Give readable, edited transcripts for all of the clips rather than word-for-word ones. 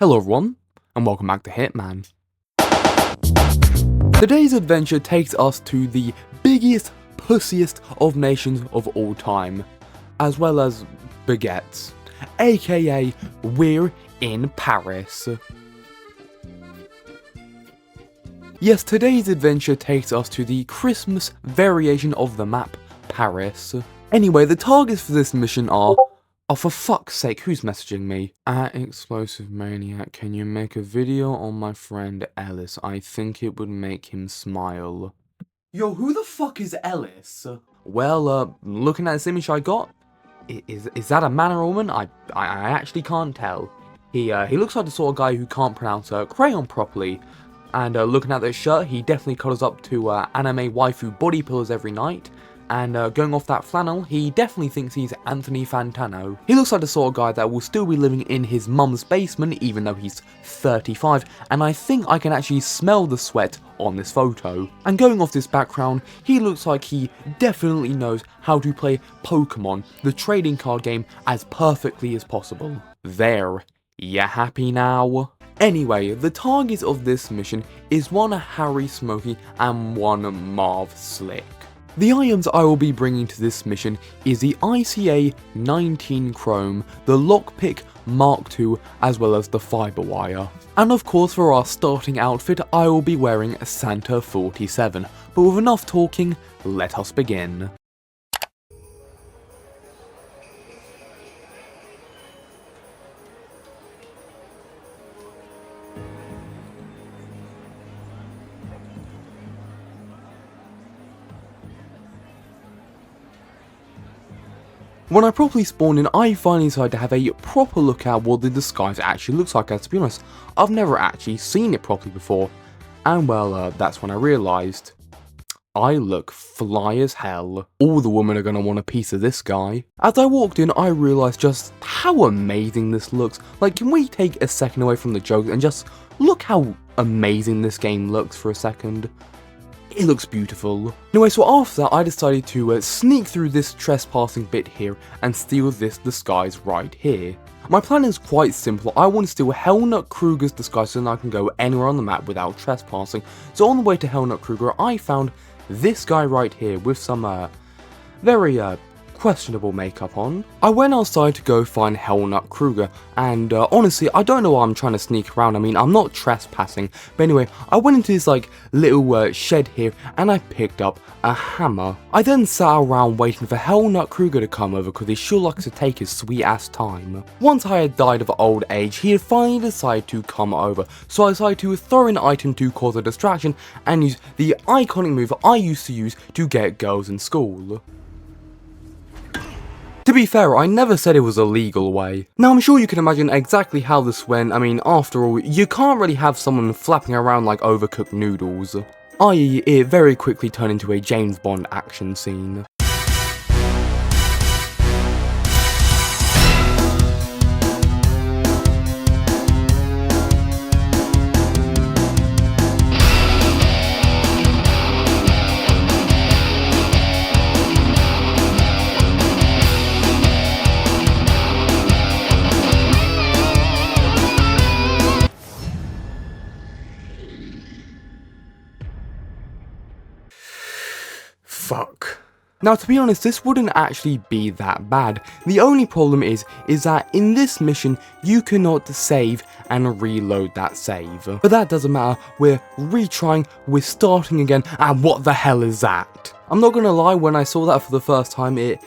Hello everyone, and welcome back to Hitman. Today's adventure takes us to the biggest, pussiest of nations of all time, as well as baguettes, aka we're in Paris. Yes, today's adventure takes us to the Christmas variation of the map, Paris. Anyway, the targets for this mission are... Oh, for fuck's sake, who's messaging me? At Explosive Maniac, can you make a video on my friend Ellis? I think it would make him smile. Yo, who the fuck is Ellis? Well, looking at this image I got, is that a man or a woman? I actually can't tell. He looks like the sort of guy who can't pronounce crayon properly. And looking at this shirt, he definitely cuddles up to anime waifu body pillows every night. And going off that flannel, he definitely thinks he's Anthony Fantano. He looks like the sort of guy that will still be living in his mum's basement even though he's 35, and I think I can actually smell the sweat on this photo. And going off this background, he looks like he definitely knows how to play Pokemon, the trading card game, as perfectly as possible. There, you happy now? Anyway, the targets of this mission is one Harry Smokey and one Marv Slick. The items I will be bringing to this mission is the ICA 19 Chrome, the Lockpick Mark II, as well as the Fiber Wire. And of course for our starting outfit I will be wearing a Santa 47, but with enough talking, let us begin. When I properly spawned in, I finally decided to have a proper look at what the disguise actually looks like, as to be honest, I've never actually seen it properly before. And well, that's when I realised, I look fly as hell. All the women are going to want a piece of this guy. As I walked in, I realised just how amazing this looks. Like, can we take a second away from the jokes and just look how amazing this game looks for a second? It looks beautiful. Anyway, so after that, I decided to sneak through this trespassing bit here and steal this disguise right here. My plan is quite simple. I want to steal Hellnut Kruger's disguise so that I can go anywhere on the map without trespassing. So on the way to Hellnut Kruger, I found this guy right here with some very questionable makeup on. I went outside to go find Hellnut Kruger, and honestly, I don't know why I'm trying to sneak around. I mean, I'm not trespassing, but anyway, I went into this like little shed here, and I picked up a hammer. I then sat around waiting for Hellnut Kruger to come over because he sure likes to take his sweet ass time. Once I had died of old age, he had finally decided to come over, so I decided to throw an item to cause a distraction and use the iconic move I used to use to get girls in school. To be fair, I never said it was a legal way. Now I'm sure you can imagine exactly how this went. I mean, after all, you can't really have someone flapping around like overcooked noodles. I.e., it very quickly turned into a James Bond action scene. Fuck. Now to be honest, this wouldn't actually be that bad. The only problem is that in this mission, you cannot save and reload that save. But that doesn't matter, we're retrying, we're starting again, and what the hell is that? I'm not gonna lie, when I saw that for the first time, it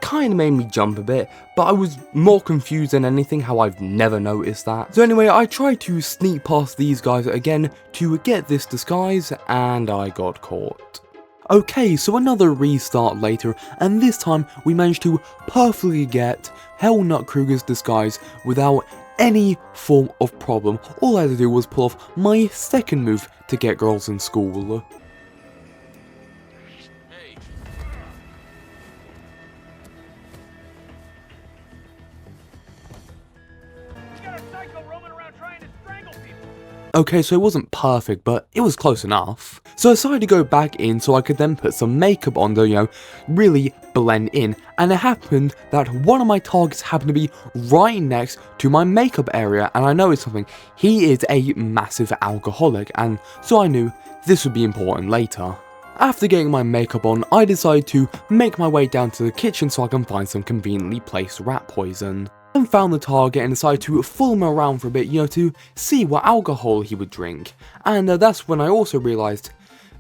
kind of made me jump a bit, but I was more confused than anything how I've never noticed that. So anyway, I tried to sneak past these guys again to get this disguise, and I got caught. Okay, so another restart later, and this time we managed to perfectly get Hellnut Kruger's disguise without any form of problem. All I had to do was pull off my second move to get girls in school. Okay, so it wasn't perfect, but it was close enough. So I decided to go back in so I could then put some makeup on to, really blend in. And it happened that one of my targets happened to be right next to my makeup area, and I noticed something. He is a massive alcoholic, and so I knew this would be important later. After getting my makeup on, I decided to make my way down to the kitchen so I can find some conveniently placed rat poison. Then found the target and decided to follow him around for a bit, to see what alcohol he would drink. And that's when I also realised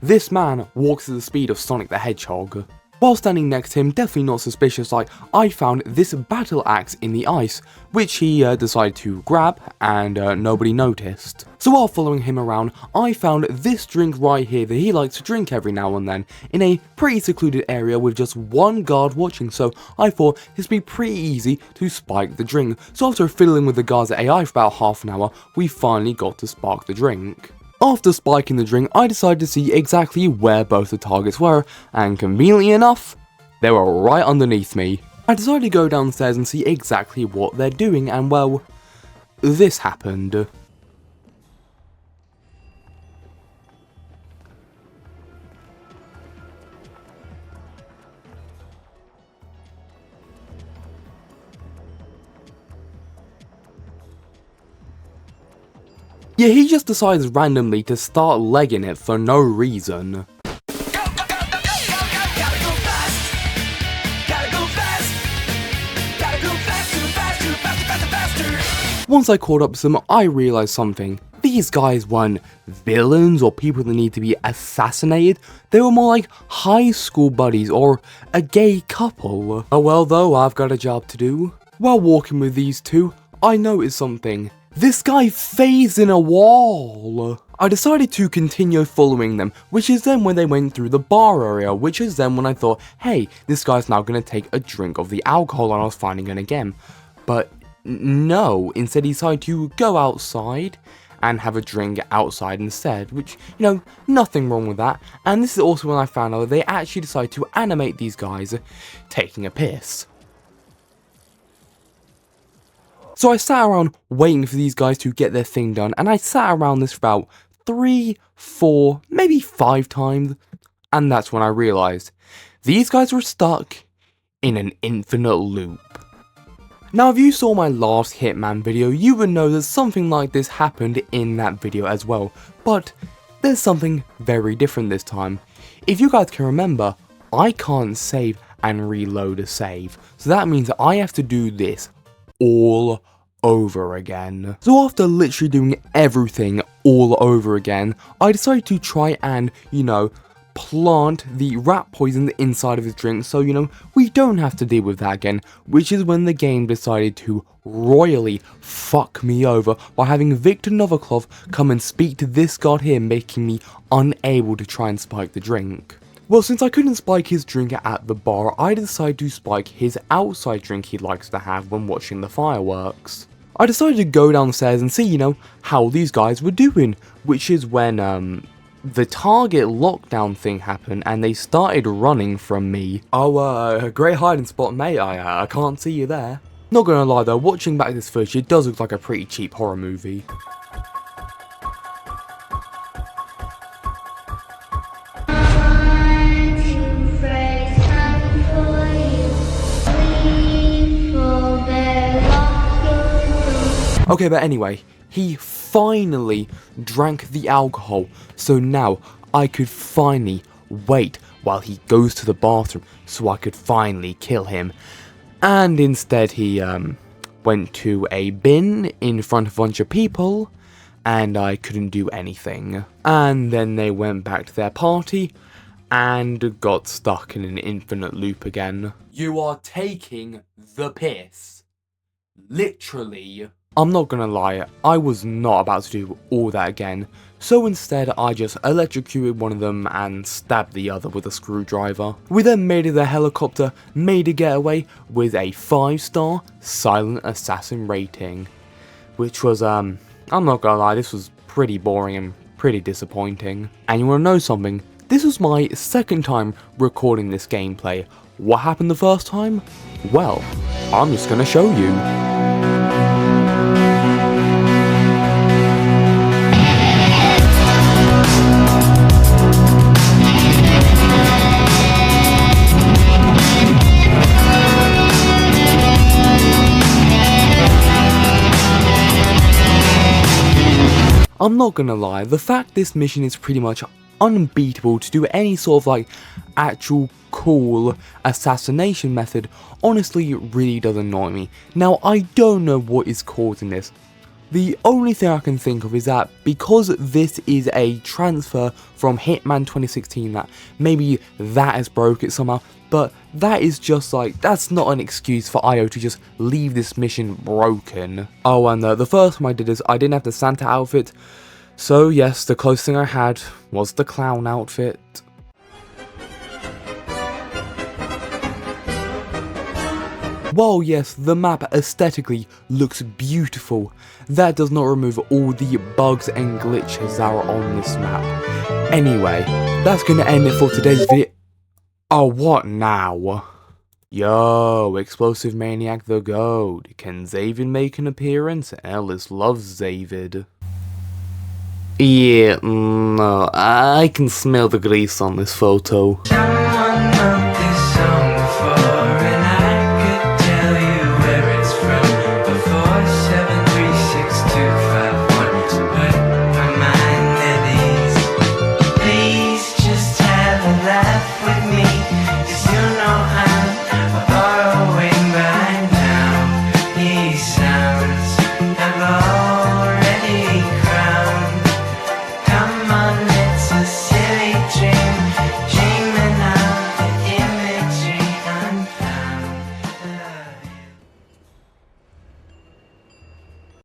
this man walks at the speed of Sonic the Hedgehog. While standing next to him, definitely not suspicious, I found this battle axe in the ice, which he decided to grab, and nobody noticed. So while following him around, I found this drink right here that he likes to drink every now and then, in a pretty secluded area with just one guard watching, so I thought this would be pretty easy to spike the drink. So after fiddling with the guard's AI for about half an hour, we finally got to spark the drink. After spiking the drink, I decided to see exactly where both the targets were, and conveniently enough, they were right underneath me. I decided to go downstairs and see exactly what they're doing, and well, this happened. Yeah, he just decides randomly to start legging it for no reason. Once I caught up with them, I realised something. These guys weren't villains or people that need to be assassinated. They were more like high school buddies or a gay couple. Oh well though, I've got a job to do. While walking with these two, I noticed something. This guy phased in a wall. I decided to continue following them, which is then when they went through the bar area, which is then when I thought, hey, this guy's now going to take a drink of the alcohol and I was finding it again. But no, instead he decided to go outside and have a drink outside instead, which, nothing wrong with that. And this is also when I found out that they actually decided to animate these guys taking a piss. So I sat around waiting for these guys to get their thing done, and I sat around this for about 3, 4, maybe 5 times, and that's when I realised these guys were stuck in an infinite loop. Now if you saw my last Hitman video, you would know that something like this happened in that video as well, but there's something very different this time. If you guys can remember, I can't save and reload a save, so that means that I have to do this all over again. So after literally doing everything all over again, I decided to try and, plant the rat poison inside of his drink so, we don't have to deal with that again, which is when the game decided to royally fuck me over by having Victor Noviklov come and speak to this guard here, making me unable to try and spike the drink. Well, since I couldn't spike his drink at the bar, I decided to spike his outside drink he likes to have when watching the fireworks. I decided to go downstairs and see, how these guys were doing, which is when, the target lockdown thing happened and they started running from me. Oh, great hiding spot, mate, I can't see you there. Not gonna lie though, watching back this footage, it does look like a pretty cheap horror movie. Okay, but anyway, he finally drank the alcohol, so now I could finally wait while he goes to the bathroom so I could finally kill him. And instead he went to a bin in front of a bunch of people, and I couldn't do anything. And then they went back to their party and got stuck in an infinite loop again. You are taking the piss. Literally. I'm not gonna lie, I was not about to do all that again, so instead I just electrocuted one of them and stabbed the other with a screwdriver. We then made it the helicopter, made a getaway with a 5-star silent assassin rating, which was, I'm not gonna lie, this was pretty boring and pretty disappointing. And you wanna know something? This was my second time recording this gameplay. What happened the first time? Well, I'm just gonna show you. I'm not gonna lie, the fact this mission is pretty much unbeatable to do any sort of like actual cool assassination method honestly really does annoy me. Now I don't know what is causing this. The only thing I can think of is that because this is a transfer from Hitman 2016, that maybe that has broke it somehow, but that is just like, that's not an excuse for IO to just leave this mission broken. Oh, and the first time I did this, I didn't have the Santa outfit, so yes, the closest thing I had was the clown outfit. While yes, the map aesthetically looks beautiful, that does not remove all the bugs and glitches that are on this map. Anyway, that's gonna end it for today's video. Oh, what now? Yo, Explosive Maniac the Goat. Can Zavid make an appearance? Ellis loves Zavid. Yeah, no, I can smell the grease on this photo.